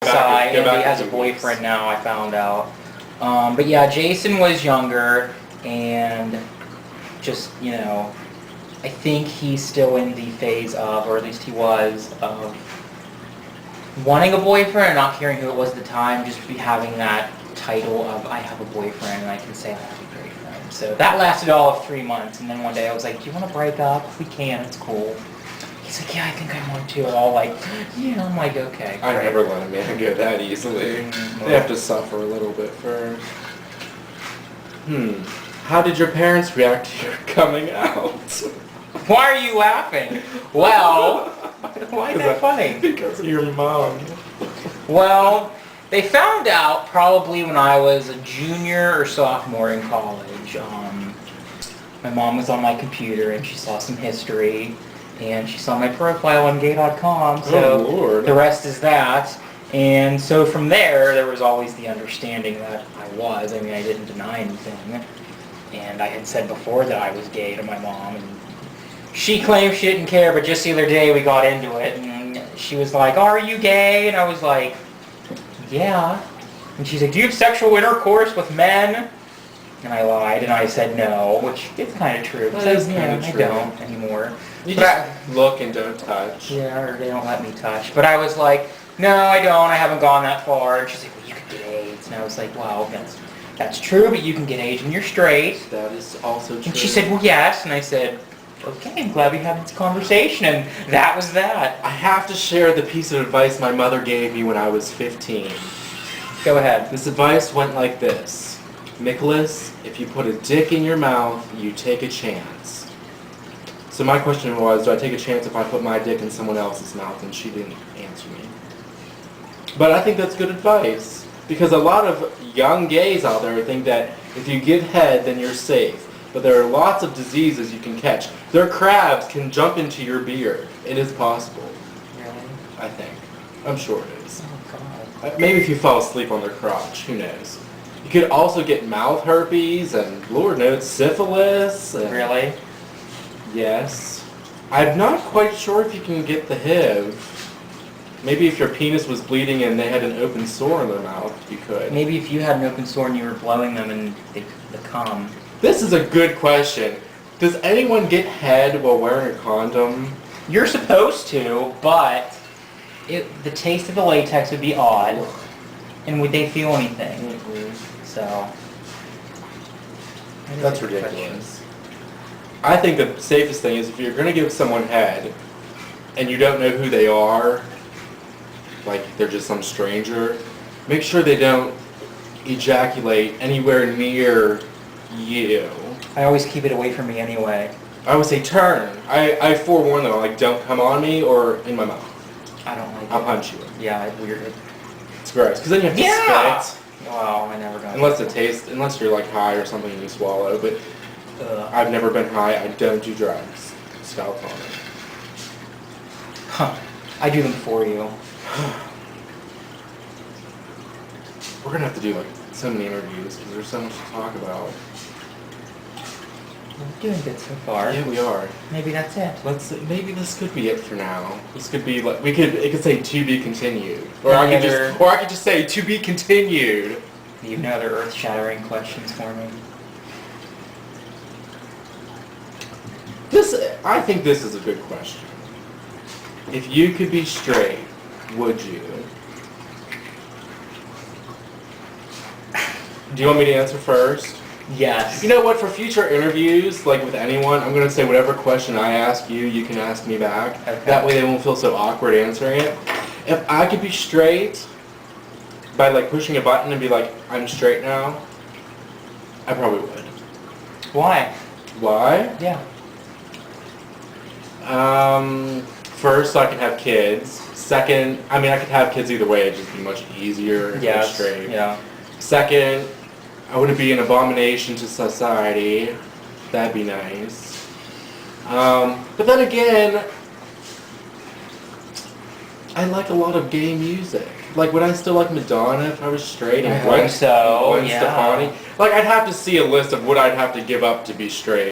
And he has a boyfriend now, I found out. But yeah, Jason was younger, and just, you know, I think he's still in the phase of, or at least he was, of wanting a boyfriend and not caring who it was at the time, just be having that title of, I have a boyfriend, and I can say I have a boyfriend. So that lasted all of 3 months, and then one day I was like, do you want to break up? We can, it's cool. He's like, yeah, I think I want to. All like, yeah, I'm like, okay, great. I never let a man go that easily. They have to suffer a little bit first. How did your parents react to your coming out? Why are you laughing? Well, why is that funny? Because of your mom. Well, they found out probably when I was a junior or sophomore in college. My mom was on my computer and she saw some history. And she saw my profile on gay.com, so Lord. The rest is that. And so from there was always the understanding that I was. I mean, I didn't deny anything. And I had said before that I was gay to my mom, and she claimed she didn't care, but just the other day we got into it, and she was like, are you gay? And I was like, yeah. And she's like, do you have sexual intercourse with men? And I lied, and I said no, which is kind of true. That is kind of true. I don't anymore. You just look and don't touch. Yeah, or they don't let me touch. But I was like, no, I don't. I haven't gone that far. And she's like, well, you could get AIDS. And I was like, well, that's true, but you can get AIDS when you're straight. That is also true. And she said, well, yes. And I said, okay, I'm glad we had this conversation. And that was that. I have to share the piece of advice my mother gave me when I was 15. Go ahead. This advice went like this. Nicholas, if you put a dick in your mouth, you take a chance. So my question was, do I take a chance if I put my dick in someone else's mouth? And she didn't answer me. But I think that's good advice. Because a lot of young gays out there think that if you give head, then you're safe. But there are lots of diseases you can catch. Their crabs can jump into your beard. It is possible. Really? I think. I'm sure it is. Oh, God. Maybe if you fall asleep on their crotch. Who knows? You could also get mouth herpes and, Lord knows, syphilis. And Really? yes. I'm not quite sure if you can get the HIV. Maybe if your penis was bleeding and they had an open sore in their mouth, you could. Maybe if you had an open sore and you were blowing them and they come. This is a good question. Does anyone get head while wearing a condom? You're supposed to, but the taste of the latex would be odd. And would they feel anything? Mm-hmm. So. That's ridiculous. I think the safest thing is if you're going to give someone head and you don't know who they are, like they're just some stranger, make sure they don't ejaculate anywhere near you. I always keep it away from me anyway. I would say turn. I forewarn them, like don't come on me or in my mouth. I don't like it. I'll punch you. Yeah, it's weird. It's gross. Because then you have to spit. Wow, I never got Unless you're like high or something and you swallow. But I've never been high. I don't do drugs. Scalp on it. Huh. I do them for you. We're gonna have to do like so many interviews because there's so much to talk about. We're doing good so far. Yeah, we are. Maybe that's it. Maybe this could be it for now. This could be like it could say to be continued, or I could just say to be continued. You have no other earth-shattering questions for me? I think this is a good question. If you could be straight, would you? Do you want me to answer first? Yes. You know what? For future interviews, like with anyone, I'm going to say whatever question I ask you, you can ask me back. Okay. That way they won't feel so awkward answering it. If I could be straight by like pushing a button and be like, I'm straight now, I probably would. Why? Why? Yeah. First, I can have kids. Second, I mean, I could have kids either way. It'd just be much easier if I'm straight. Yeah. Second, I wouldn't be an abomination to society. That'd be nice. But then again, I like a lot of gay music. Like, would I still like Madonna if I was straight? And I think so, Gwen yeah. Stefani? Like, I'd have to see a list of what I'd have to give up to be straight.